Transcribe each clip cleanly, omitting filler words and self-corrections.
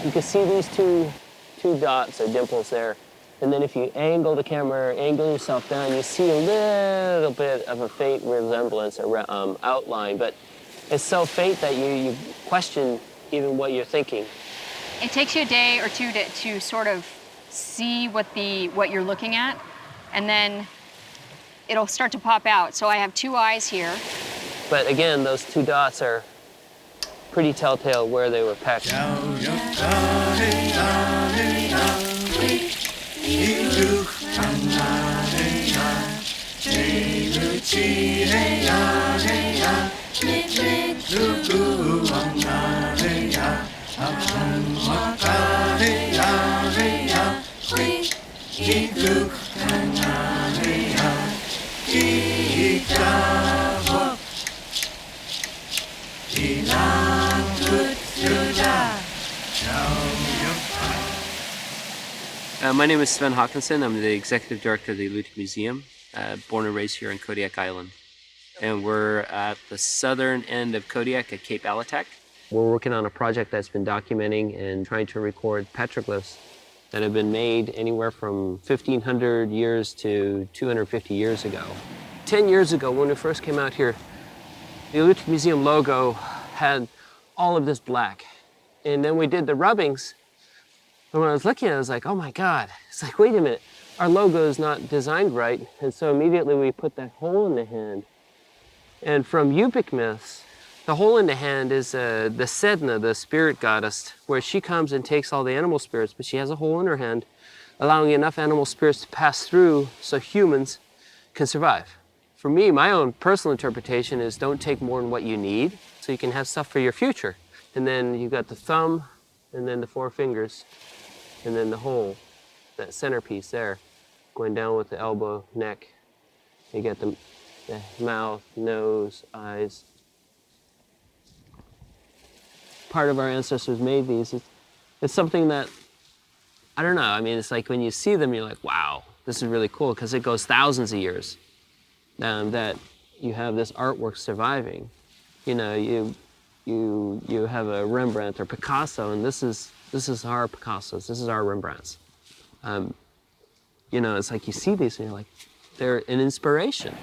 you can see these two dots or dimples there. And then if you angle the camera, angle yourself down, you see a little bit of a faint resemblance or outline, but it's so faint that you question even what you're thinking. It takes you a day or two to sort of see what you're looking at, and then it'll start to pop out. So I have two eyes here. But again, those two dots are pretty telltale where they were pecked. My name is Sven Hawkinson. I'm the executive director of the Alitak Museum, born and raised here on Kodiak Island. And we're at the southern end of Kodiak at Cape Alitak. We're working on a project that's been documenting and trying to record petroglyphs that have been made anywhere from 1,500 years to 250 years ago. 10 years ago, when we first came out here, the Alitak Museum logo had all of this black. And then we did the rubbings. And when I was looking at it, I was like, oh my God. It's like, wait a minute, our logo is not designed right. And so immediately we put that hole in the hand. And from Yupik myths, the hole in the hand is the Sedna, the spirit goddess, where she comes and takes all the animal spirits, but she has a hole in her hand, allowing enough animal spirits to pass through so humans can survive. For me, my own personal interpretation is don't take more than what you need so you can have stuff for your future. And then you've got the thumb, and then the four fingers, and then the hole, that centerpiece there, going down with the elbow, neck. You get the mouth, nose, eyes. Part of our ancestors made these. It's something that, I don't know, I mean, it's like when you see them, you're like, wow, this is really cool, because it goes thousands of years that you have this artwork surviving. You know, you have a Rembrandt or Picasso, and this is our Picassos, this is our Rembrandts. You know, it's like you see these and you're like, they're an inspiration.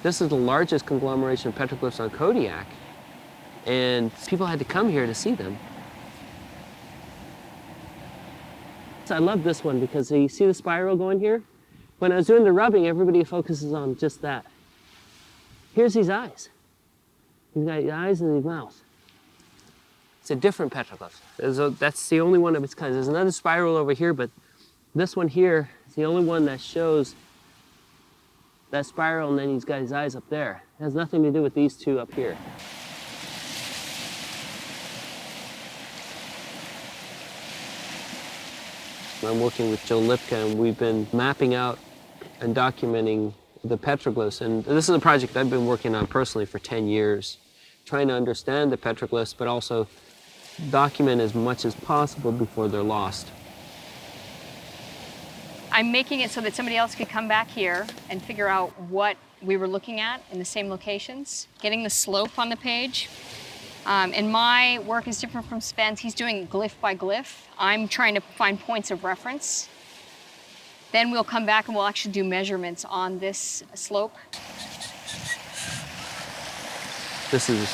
This is the largest conglomeration of petroglyphs on Kodiak, and people had to come here to see them. So I love this one because you see the spiral going here? When I was doing the rubbing, everybody focuses on just that. Here's these eyes. You've got your eyes and your mouth. It's a different petroglyph. That's the only one of its kind. There's another spiral over here, but this one here is the only one that shows that spiral, and then he's got his eyes up there. It has nothing to do with these two up here. I'm working with Joe Lipka, and we've been mapping out and documenting the petroglyphs. And this is a project I've been working on personally for 10 years, trying to understand the petroglyphs, but also document as much as possible before they're lost. I'm making it so that somebody else could come back here and figure out what we were looking at in the same locations, getting the slope on the page. And my work is different from Sven's. He's doing glyph by glyph. I'm trying to find points of reference. Then we'll come back and we'll actually do measurements on this slope. This is,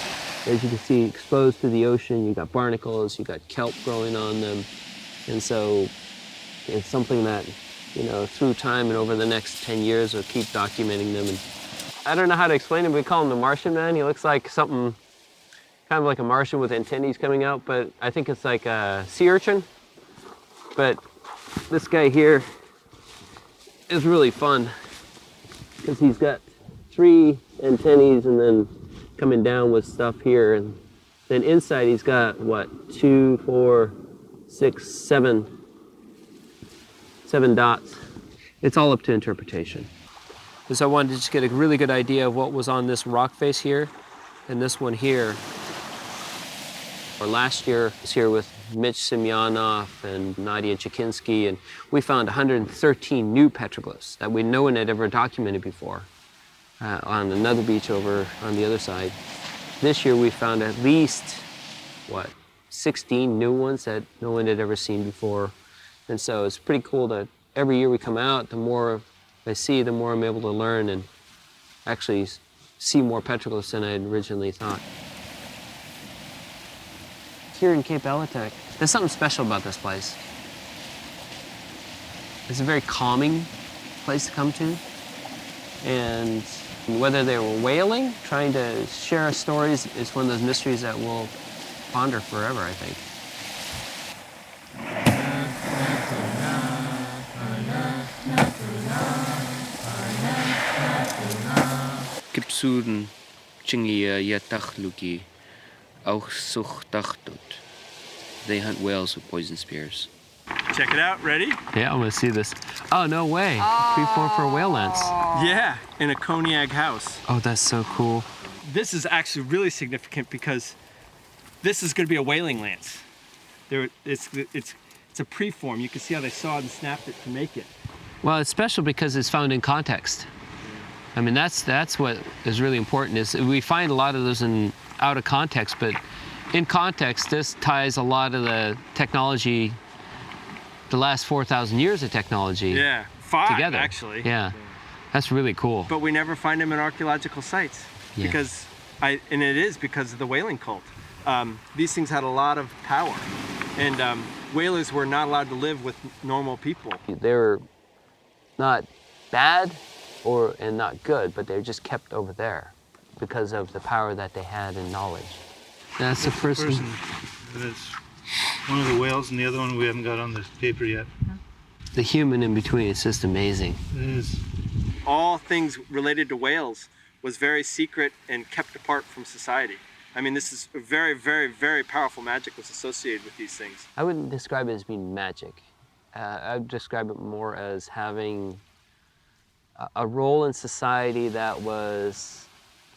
as you can see, exposed to the ocean. You've got barnacles, you've got kelp growing on them. And so it's something that, you know, through time and over the next 10 years, we'll keep documenting them. And I don't know how to explain him. We call him the Martian Man. He looks like something, kind of like a Martian with antennae coming out, but I think it's like a sea urchin. But this guy here is really fun because he's got 3 antennae and then coming down with stuff here. And then inside he's got, what, 2, 4, 6, 7 dots. It's all up to interpretation. So I wanted to just get a really good idea of what was on this rock face here and this one here. Or last year, I was here with Mitch Semyonov and Nadia Chakinsky, and we found 113 new petroglyphs that no one had ever documented before on another beach over on the other side. This year we found at least, what, 16 new ones that no one had ever seen before. And so it's pretty cool that every year we come out, the more I see, the more I'm able to learn and actually see more petroglyphs than I had originally thought. Here in Cape Alitak, there's something special about this place. It's a very calming place to come to. And whether they were whaling, trying to share our stories, is one of those mysteries that we'll ponder forever, I think. Kipsuren chingia yatachluki auch suchtachtot. They hunt whales with poison spears. Check it out. Ready? Yeah, I'm gonna see this. Oh, no way. Preform for a whale lance. Yeah, in a cognac house. Oh, that's so cool. This is actually really significant because this is going to be a whaling lance. It's a preform. You can see how they sawed and snapped it to make it. Well, it's special because it's found in context. I mean, that's what is really important. Is we find a lot of those out of context, but in context, this ties a lot of the technology, the last 4,000 years of technology, Yeah, 5 together. actually. Yeah, that's really cool. But we never find them in archaeological sites because and it is because of the whaling cult. These things had a lot of power, and whalers were not allowed to live with normal people. They were not bad and not good, but they were just kept over there because of the power that they had and knowledge. That's the first one. That's one of the whales, and the other one we haven't got on the paper yet. The human in between is just amazing. It is. All things related to whales was very secret and kept apart from society. I mean, this is a very, very, very powerful magic was associated with these things. I wouldn't describe it as being magic. I would describe it more as having a role in society that was,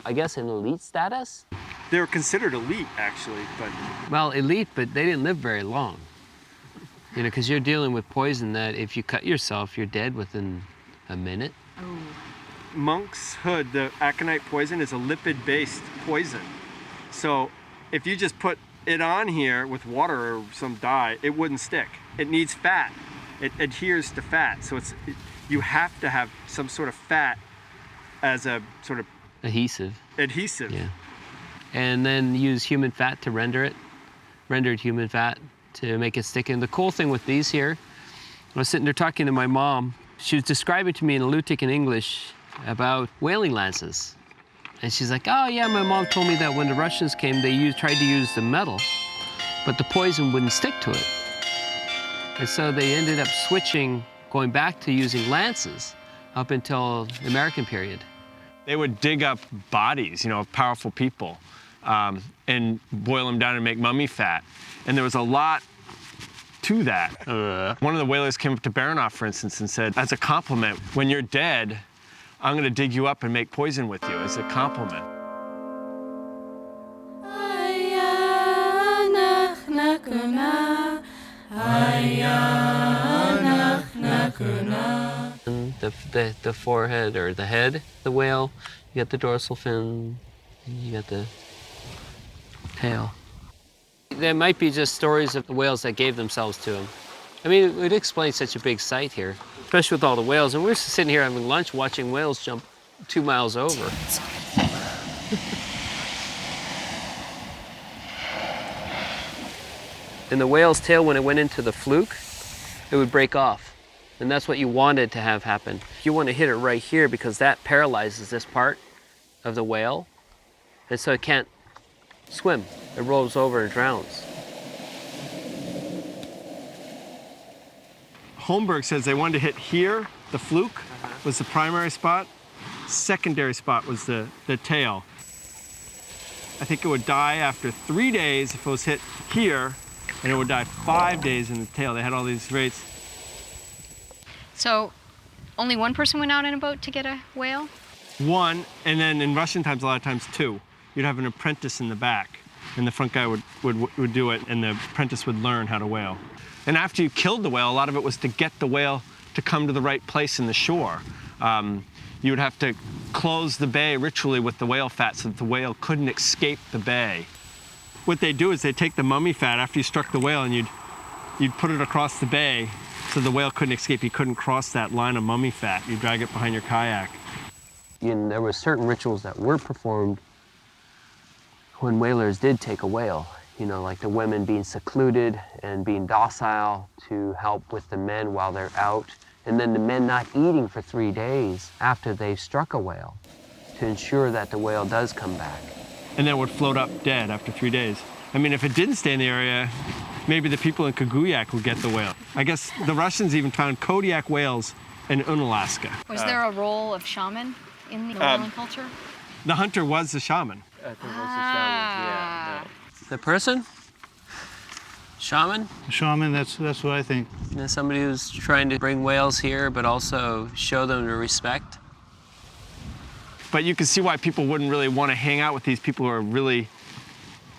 I guess, an elite status. They were considered elite, actually, but Well, elite, but they didn't live very long. You know, because you're dealing with poison that if you cut yourself, you're dead within a minute. monk's hood, the aconite poison, is a lipid-based poison. So if you just put it on here with water or some dye, it wouldn't stick. It needs fat. It adheres to fat. So you have to have some sort of fat as a sort of Adhesive. adhesive. And then use human fat to render it, rendered human fat to make it stick. And the cool thing with these here, I was sitting there talking to my mom. She was describing to me in Alitak and English about whaling lances. And she's like, oh yeah, my mom told me that when the Russians came, they tried to use the metal, but the poison wouldn't stick to it. And so they ended up switching, going back to using lances up until the American period. They would dig up bodies, of powerful people, and boil them down and make mummy fat. And there was a lot to that. One of the whalers came up to Baronoff, for instance, and said, as a compliment, when you're dead, I'm going to dig you up and make poison with you as a compliment. And the forehead or the head, the whale, you got the dorsal fin, you got the tail. There might be just stories of the whales that gave themselves to him. I mean, it would explain such a big site here, especially with all the whales. And we're sitting here having lunch watching whales jump 2 miles over. And the whale's tail, when it went into the fluke, it would break off. And that's what you wanted to have happen. You want to hit it right here because that paralyzes this part of the whale. And so it can't swim. It rolls over and drowns. Holmberg says they wanted to hit here. The fluke was the primary spot. Secondary spot was the tail. I think it would die after 3 days if it was hit here, and it would die 5 days in the tail. They had all these rates. So only one person went out in a boat to get a whale? One, and then in Russian times, a lot of times two. You'd have an apprentice in the back, and the front guy would do it, and the apprentice would learn how to whale. And after you killed the whale, a lot of it was to get the whale to come to the right place in the shore. You would have to close the bay ritually with the whale fat so that the whale couldn't escape the bay. what they do is they take the mummy fat after you struck the whale and you'd put it across the bay so the whale couldn't escape. He couldn't cross that line of mummy fat. You drag it behind your kayak. And there were certain rituals that were performed when whalers did take a whale. You know, like the women being secluded and being docile to help with the men while they're out. And then the men not eating for 3 days after they've struck a whale to ensure that the whale does come back. And then it would float up dead after 3 days. I mean, if it didn't stay in the area, maybe the people in Kaguyak would get the whale. I guess the Russians even found Kodiak whales in Unalaska. Was there a role of shaman in the whaling culture? The hunter was the shaman. I think that's the shaman, yeah. The person? Shaman? Shaman, that's what I think. You know, somebody who's trying to bring whales here, but also show them the respect. But you can see why people wouldn't really want to hang out with these people who are really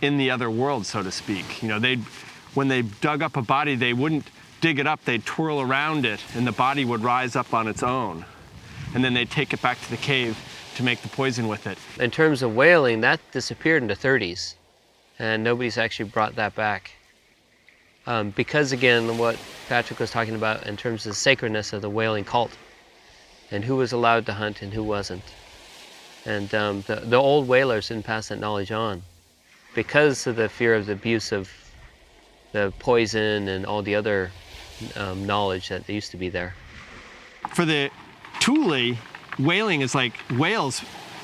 in the other world, so to speak. You know, when they dug up a body, they wouldn't dig it up, they'd twirl around it, and the body would rise up on its own. And then they'd take it back to the cave to make the poison with it. In terms of whaling, that disappeared in the 30s, and nobody's actually brought that back. Because again, what Patrick was talking about in terms of the sacredness of the whaling cult, and who was allowed to hunt and who wasn't. And the old whalers didn't pass that knowledge on because of the fear of the abuse of the poison and all the other knowledge that used to be there. For the Thule, whaling is like, whales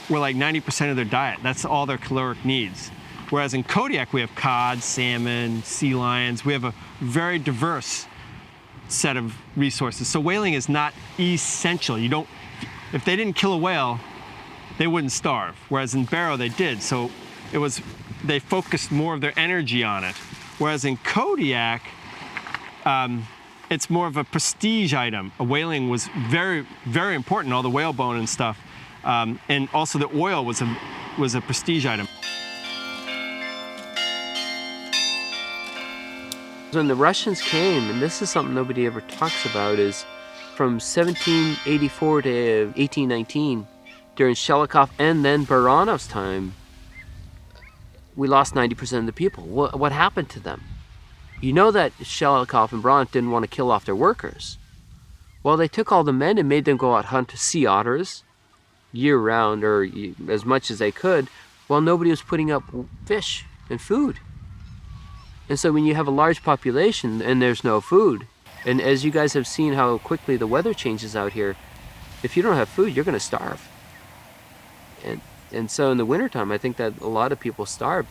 were like 90% of their diet. That's all their caloric needs. Whereas in Kodiak, we have cod, salmon, sea lions. We have a very diverse set of resources. So whaling is not essential. If they didn't kill a whale, they wouldn't starve. Whereas in Barrow, they did. So they focused more of their energy on it. Whereas in Kodiak, it's more of a prestige item. A whaling was very, very important, all the whalebone and stuff. And also the oil was a prestige item. When the Russians came, and this is something nobody ever talks about, is from 1784 to 1819, during Shelikov and then Baranov's time, we lost 90% of the people. What happened to them? You know that Shelikov and Baranov didn't want to kill off their workers. Well, they took all the men and made them go out hunt sea otters year-round, or as much as they could, while nobody was putting up fish and food. And so when you have a large population and there's no food, and as you guys have seen how quickly the weather changes out here, if you don't have food, you're going to starve. And so in the wintertime, I think that a lot of people starve.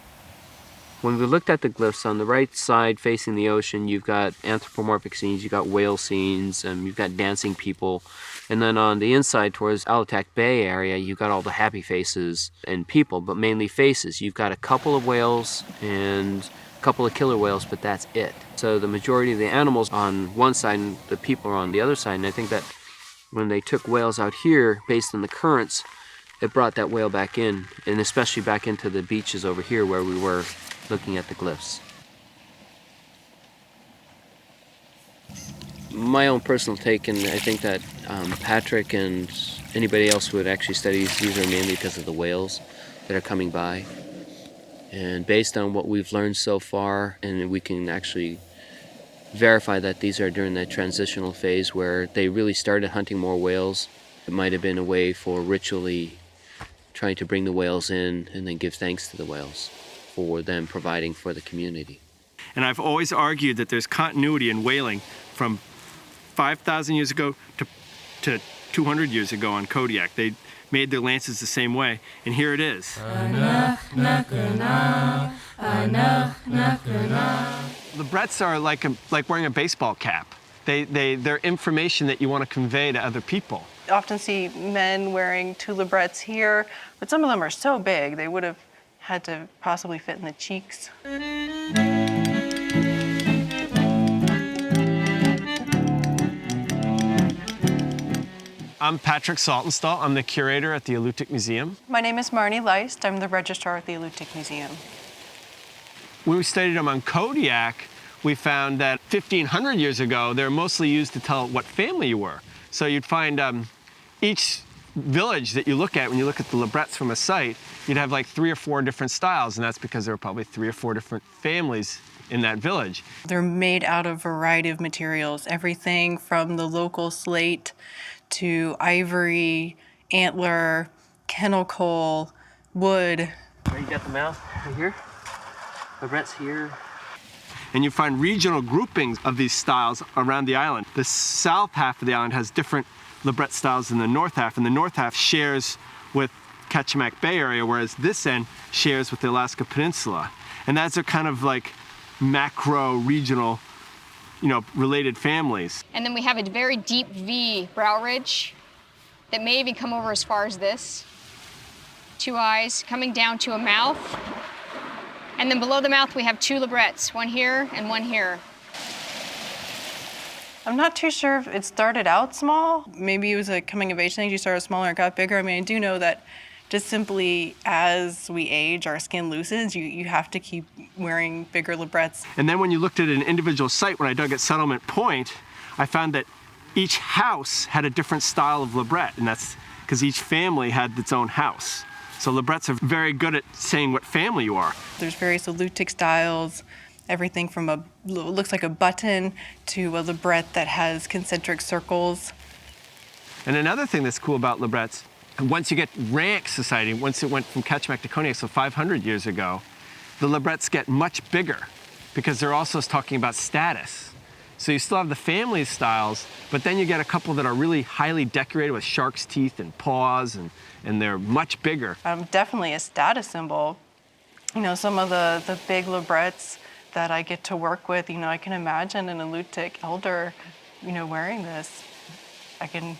When we looked at the glyphs, on the right side facing the ocean, you've got anthropomorphic scenes, you've got whale scenes, and you've got dancing people. And then on the inside towards Alitak Bay area, you've got all the happy faces and people, but mainly faces. You've got a couple of whales and a couple of killer whales, but that's it. So the majority of the animals on one side and the people are on the other side. And I think that when they took whales out here, based on the currents, it brought that whale back in, and especially back into the beaches over here where we were looking at the glyphs. My own personal take, and I think that Patrick and anybody else who would actually study these are mainly because of the whales that are coming by. And based on what we've learned so far, and we can actually verify that these are during the transitional phase where they really started hunting more whales. It might have been a way for ritually trying to bring the whales in and then give thanks to the whales for them providing for the community. And I've always argued that there's continuity in whaling from 5,000 years ago to 200 years ago on Kodiak. They made their lances the same way, and here it is. The brettes are like wearing a baseball cap. They're information that you want to convey to other people. You often see men wearing toulebrets here, but some of them are so big they would have had to possibly fit in the cheeks. I'm Patrick Saltonstall. I'm the curator at the Alitak Museum. My name is Marnie Leist. I'm the registrar at the Alitak Museum. When we studied them on Kodiak, we found that 1,500 years ago, they were mostly used to tell what family you were. So you'd find each village that you look at when you look at the Lebrettes from a site, you'd have like 3 or 4 different styles, and that's because there were probably 3 or 4 different families in that village. They're made out of a variety of materials, everything from the local slate to ivory, antler, kennel coal, wood. You got the mouth right here. Lebrette's here. And you find regional groupings of these styles around the island. The south half of the island has different Lebrette styles than the north half, and the north half shares with Kachemak Bay area, whereas this end shares with the Alaska Peninsula. And that's a kind of like macro regional, related families. And then we have a very deep V brow ridge that may even come over as far as this. 2 eyes coming down to a mouth. And then below the mouth, we have 2 Lebrettes, one here and one here. I'm not too sure if it started out small. Maybe it was a coming of age thing. You started smaller and got bigger. I mean, I do know that just simply as we age, our skin loosens. You have to keep wearing bigger Lebrettes. And then when you looked at an individual site, when I dug at Settlement Point, I found that each house had a different style of Lebrette, and that's because each family had its own house. So Lebrettes are very good at saying what family you are. There's various Alitak styles, everything from looks like a button to a Lebrette that has concentric circles. And another thing that's cool about Lebrettes, once you get rank society, once it went from Kachemak to Kodiak, so 500 years ago, the Lebrettes get much bigger because they're also talking about status. So you still have the family styles, but then you get a couple that are really highly decorated with shark's teeth and paws, and they're much bigger. Definitely a status symbol. Some of the big Lebrettes that I get to work with, I can imagine an Alitak elder, wearing this. I can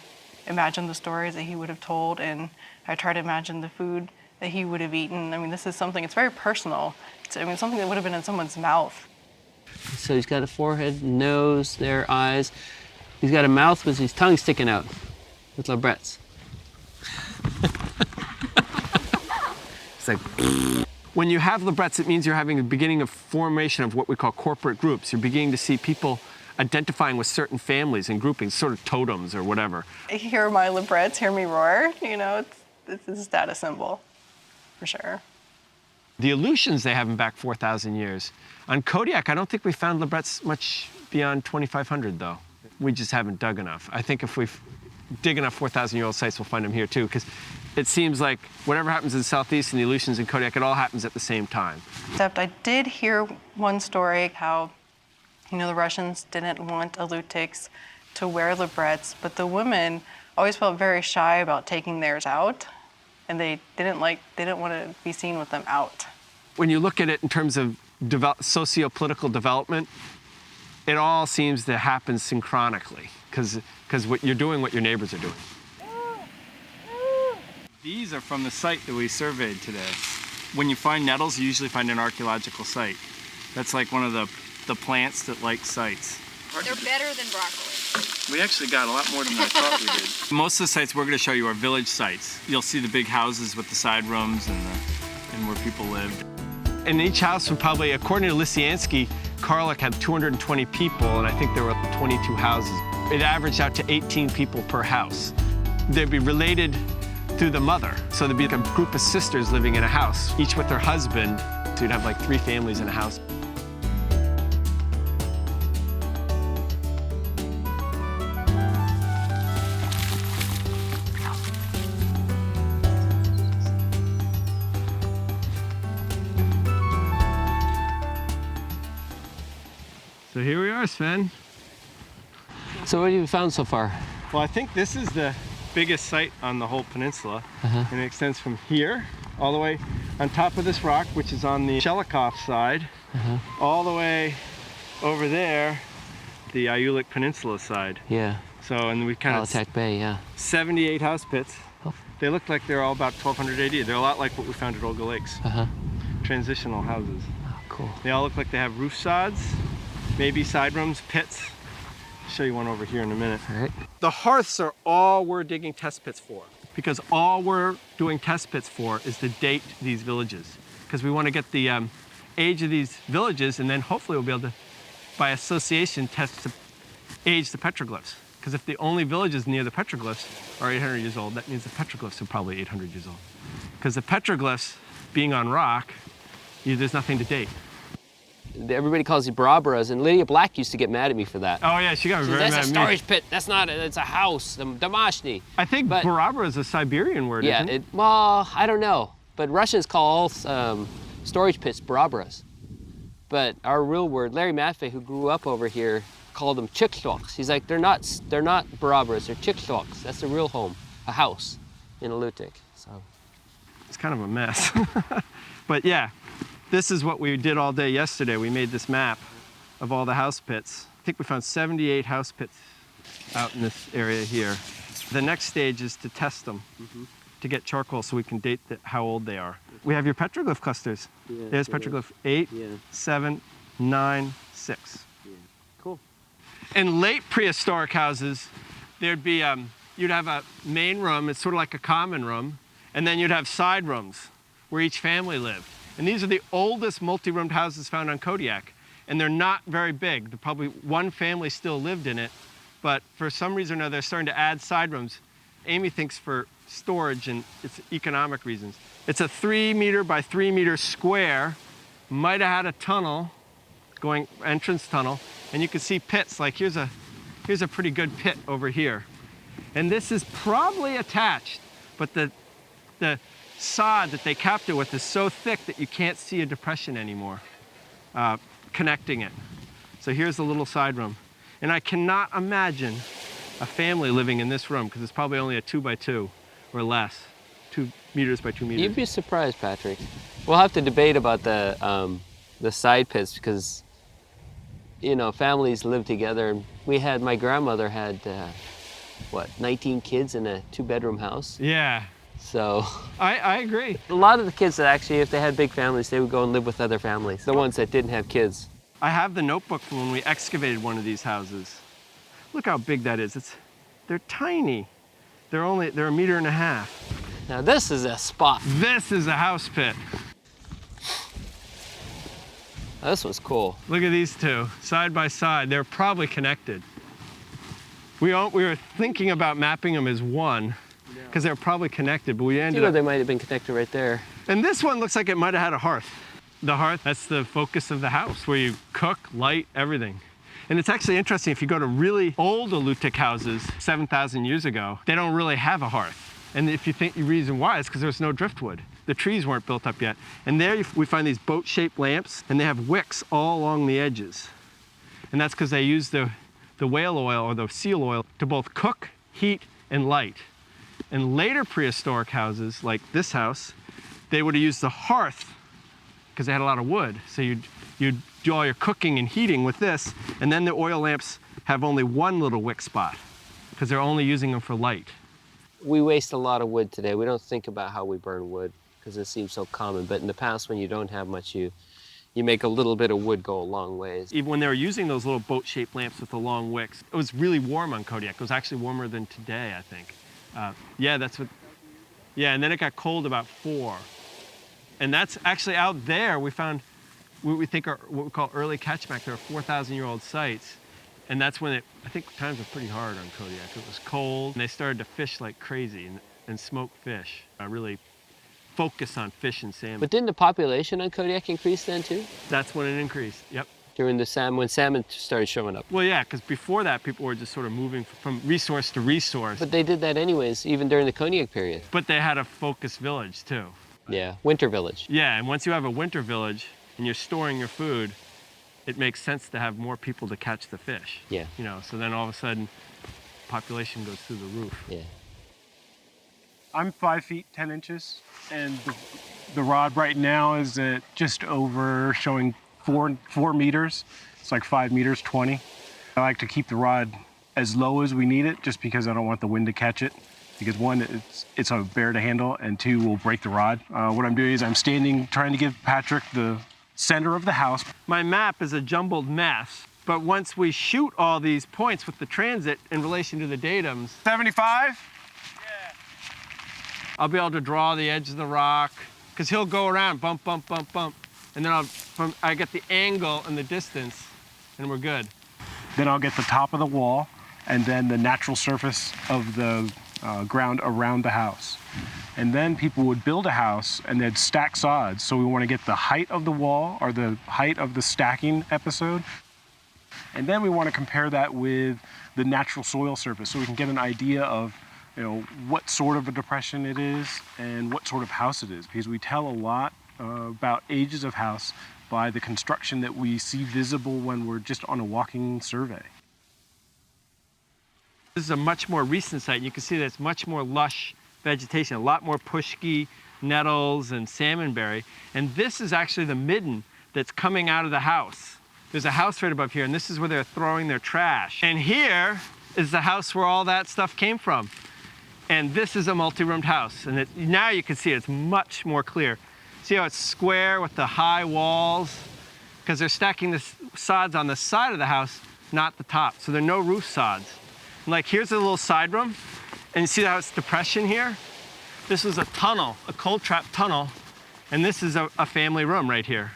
imagine the stories that he would have told, and I try to imagine the food that he would have eaten. I mean, this is something, it's very personal. Something that would have been in someone's mouth. So he's got a forehead, nose, there, eyes. He's got a mouth with his tongue sticking out with Lebrettes. It's like, when you have Lebrettes, it means you're having the beginning of formation of what we call corporate groups. You're beginning to see people identifying with certain families and groupings, sort of totems or whatever. Hear my Lebrettes, hear me roar, it's a status symbol, for sure. The Aleutians, they have them back 4,000 years. On Kodiak, I don't think we found Lebrettes much beyond 2,500, though. We just haven't dug enough. I think if we dig enough 4,000-year-old sites, we'll find them here, too, because it seems like whatever happens in the Southeast and the Aleutians and Kodiak, it all happens at the same time. Except I did hear one story how, the Russians didn't want Alutiks to wear Lebrettes, but the women always felt very shy about taking theirs out, and they didn't want to be seen with them out. When you look at it in terms of socio-political development, it all seems to happen synchronically, because what you're doing, what your neighbors are doing. These are from the site that we surveyed today. When you find nettles, you usually find an archaeological site. That's like one of the plants that like sites. They're better than broccoli. We actually got a lot more than I thought we did. Most of the sites we're going to show you are village sites. You'll see the big houses with the side rooms and where people lived. In each house, probably, according to Lysianski, Karluk had 220 people, and I think there were 22 houses. It averaged out to 18 people per house. They'd be related through the mother. So there'd be like a group of sisters living in a house, each with their husband. So you'd have like 3 families in a house. So here we are, Sven. So what have you found so far? Well, I think this is the biggest site on the whole peninsula, and it extends from here all the way on top of this rock, which is on the Shelikof side, all the way over there, the Alitak Peninsula side. Yeah. So, and we kind of Alitak Bay, yeah. 78 house pits. Oh. They look like they're all about 1200 AD. They're a lot like what we found at Olga Lakes. Transitional houses. Oh, cool. They all look like they have roof sods, maybe side rooms, pits. I'll show you one over here in a minute. All right. The hearths are all we're digging test pits for, because all we're doing test pits for is to date these villages, because we want to get the age of these villages, and then hopefully we'll be able to, by association, age the petroglyphs, Because if the only villages near the petroglyphs are 800 years old, that means the petroglyphs are probably 800 years old. Because the petroglyphs, being on rock, there's nothing to date. Everybody calls you Barabras, and Lydia Black used to get mad at me for that. Oh yeah, she got She very says, mad that's a at me. storage pit. That's not, it's a house. Damashni. I think But- Barabra is a Siberian word, Yeah, isn't it? well, I don't know. But Russians call all storage pits Barabras. But our real word, Larry Maffei, who grew up over here, called them chikshoks. He's like, they're not Barabras, they're chikshoks. That's the real home, a house in Alitak. So. It's kind of a mess. But yeah, this is what we did all day yesterday. We made this map of all the house pits. I think we found 78 house pits out in this area here. The next stage is to test them to get charcoal so we can date how old they are. We have your petroglyph clusters. Yeah, There's petroglyph 8, Yeah. 7, 9, 6. Cool. In late prehistoric houses, there'd be, you'd have a main room, it's sort of like a common room, and then you'd have side rooms where each family lived. And these are the oldest multi-roomed houses found on Kodiak. And they're not very big. Probably one family still lived in it, but for some reason or another, they're starting to add side rooms. Amy thinks for storage and it's economic reasons. It's a 3 meter by 3 meter square, might have had a tunnel, entrance tunnel, and you can see pits. Like here's a pretty good pit over here. And this is probably attached, but the sod that they capped it with is so thick that you can't see a depression anymore connecting it. So here's the little side room. And I cannot imagine a family living in this room because it's probably only a 2 by 2 or less, 2 meters by 2 meters. You'd be surprised, Patrick. We'll have to debate about the side pits because, you know, families live together. My grandmother had, 19 kids in a 2-bedroom house? Yeah, So I agree. a lot of the kids that actually, if they had big families, they would go and live with other families, the ones that didn't have kids. I have the notebook from when we excavated one of these houses. Look how big that is. They're tiny. They're 1.5 meters. Now this is a spot. This is a house pit. This was cool. Look at these two, side by side. They're probably connected. We were thinking about mapping them as one, because they're probably connected, but we ended up... They might have been connected right there. And this one looks like it might have had a hearth. The hearth, that's the focus of the house, where you cook, light, everything. And it's actually interesting, if you go to really old Alitak houses, 7,000 years ago, they don't really have a hearth. And if you think the reason why, it's because there's no driftwood. The trees weren't built up yet. And there we find these boat-shaped lamps, and they have wicks all along the edges. And that's because they use the whale oil or the seal oil to both cook, heat, and light. In later prehistoric houses, like this house, they would have used the hearth because they had a lot of wood. So you'd do all your cooking and heating with this, and then the oil lamps have only one little wick spot because they're only using them for light. We waste a lot of wood today. We don't think about how we burn wood because it seems so common. But in the past, when you don't have much, you make a little bit of wood go a long ways. Even when they were using those little boat-shaped lamps with the long wicks, it was really warm on Kodiak. It was actually warmer than today, I think. Yeah, and then it got cold about 4. And that's actually out there, we found what we think are what we call early catchback. There are 4,000-year-old sites. And that's when I think times were pretty hard on Kodiak. It was cold, and they started to fish like crazy and smoke fish. Really focus on fish and salmon. But didn't the population on Kodiak increase then too? That's when it increased, yep. During when salmon started showing up. Well, yeah, because before that, people were just sort of moving from resource to resource. But they did that anyways, even during the Kodiak period. But they had a focus village too. Yeah, winter village. Yeah, and once you have a winter village and you're storing your food, it makes sense to have more people to catch the fish. Yeah. You know, so then all of a sudden, population goes through the roof. Yeah. I'm 5 feet 10 inches, and the rod right now is at just over showing 4 meters. It's like 5 meters 20. I like to keep the rod as low as we need it, just because I don't want the wind to catch it. Because 1, it's a bear to handle, and 2, will break the rod. What I'm doing is I'm standing, trying to give Patrick the center of the house. My map is a jumbled mess, but once we shoot all these points with the transit in relation to the datums, 75? I'll be able to draw the edge of the rock, because he'll go around, bump, bump, bump, bump, and then I get the angle and the distance, and we're good. Then I'll get the top of the wall, and then the natural surface of the ground around the house. And then people would build a house and they'd stack sods. So we want to get the height of the wall or the height of the stacking episode. And then we want to compare that with the natural soil surface so we can get an idea of what sort of a depression it is and what sort of house it is, because we tell a lot about ages of house by the construction that we see visible when we're just on a walking survey. This is a much more recent site. You can see that it's much more lush vegetation, a lot more pushki, nettles, and salmonberry. And this is actually the midden that's coming out of the house. There's a house right above here, and this is where they're throwing their trash. And here is the house where all that stuff came from. And this is a multi-roomed house. And now you can see it's much more clear. See how it's square with the high walls? Because they're stacking the sods on the side of the house, not the top. So there are no roof sods. And like here's a little side room. And you see how it's depression here? This was a tunnel, a cold trap tunnel. And this is a family room right here.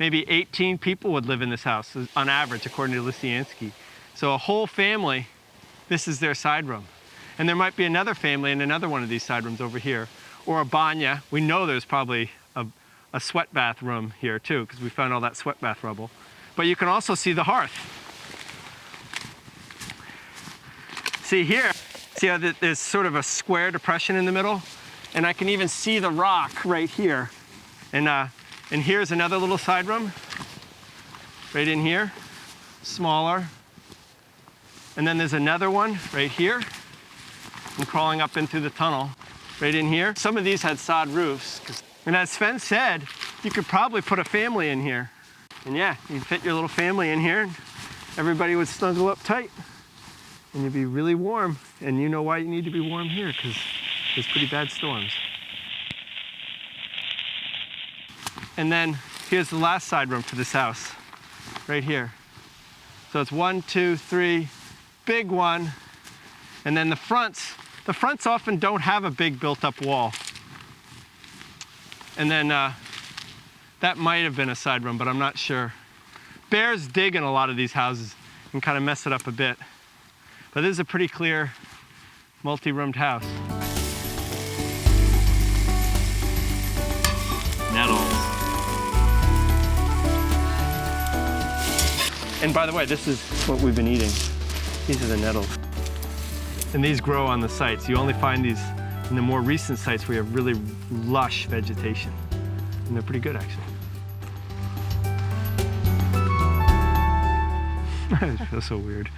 Maybe 18 people would live in this house on average, according to Lysianski. So a whole family, this is their side room. And there might be another family in another one of these side rooms over here. Or a banya. We know there's probably a sweat bath room here too, because we found all that sweat bath rubble. But you can also see the hearth. See here, see how there's sort of a square depression in the middle? And I can even see the rock right here. And here's another little side room, right in here, smaller. And then there's another one right here, and crawling up in through the tunnel, right in here. Some of these had sod roofs. And as Sven said, you could probably put a family in here. And yeah, you'd fit your little family in here, and everybody would snuggle up tight. And you'd be really warm. And you know why you need to be warm here, because there's pretty bad storms. And then here's the last side room for this house, right here. So it's 1, 2, 3, big one. And then the fronts often don't have a big built-up wall. And then that might have been a side room, but I'm not sure. Bears dig in a lot of these houses and kind of mess it up a bit. But this is a pretty clear multi-roomed house. Nettles. And by the way, this is what we've been eating. These are the nettles. And these grow on the sites. You only find these in the more recent sites where you have really lush vegetation. And they're pretty good, actually. It feels so weird.